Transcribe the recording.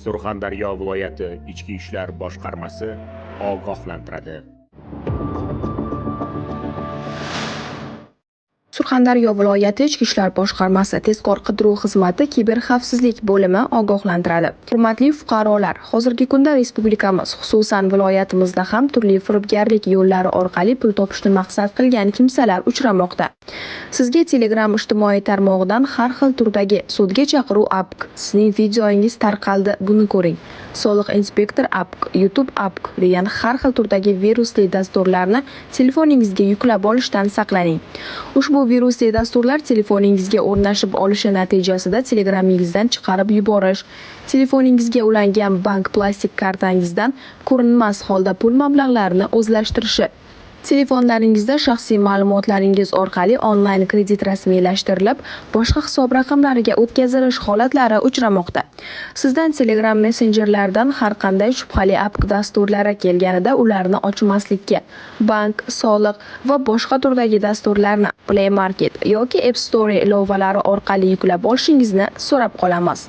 Surxondaryo viloyati Ichki ishlar boshqarmasi ogohlantiradi. Surxondaryo viloyati Ichki ishlar boshqarmasi tezkor qidiruv xizmati kiberxavfsizlik bo'limi ogohlantiradi. Hurmatli fuqarolar, hozirgi kunda respublikamiz, xususan viloyatimizda ham turli firibgarlik yo'llari orqali pul topishni maqsad qilgan kimsalar uchramoqda. Sizga Telegram ijtimoiy tarmog'idan har xil turdagi sudga chaqiruv apk, sizning videoingiz tarqaldi, buni ko'ring. Soliq inspektor apk, YouTube apk degan har xil turdagi virusli dasturlarni telefoningizga yuklab olishdan saqlaning. Ushbu virusli dasturlar telefoningizga o'rnashib olishi natijasida Telegramingizdan chiqarib yuborish, telefoningizga ulangan bank plastik kartangizdan ko'rinmas holda pul mablag'larini o'zlashtirishi, telefonlaringizda shaxsiy ma'lumotlaringiz orqali onlayn kredit rasmiylashtirilib, boshqa hisob raqamlariga o'tkazilish holatlari uchramoqda. Sizdan Telegram messenjerlaridan har qanday shubhali apk dasturlari kelganida ularni ochmaslikka, bank, soliq va boshqa turdagi dasturlarni Play Market yoki App Store ilovalari orqali yuklab olishingizni so'rab qolamiz.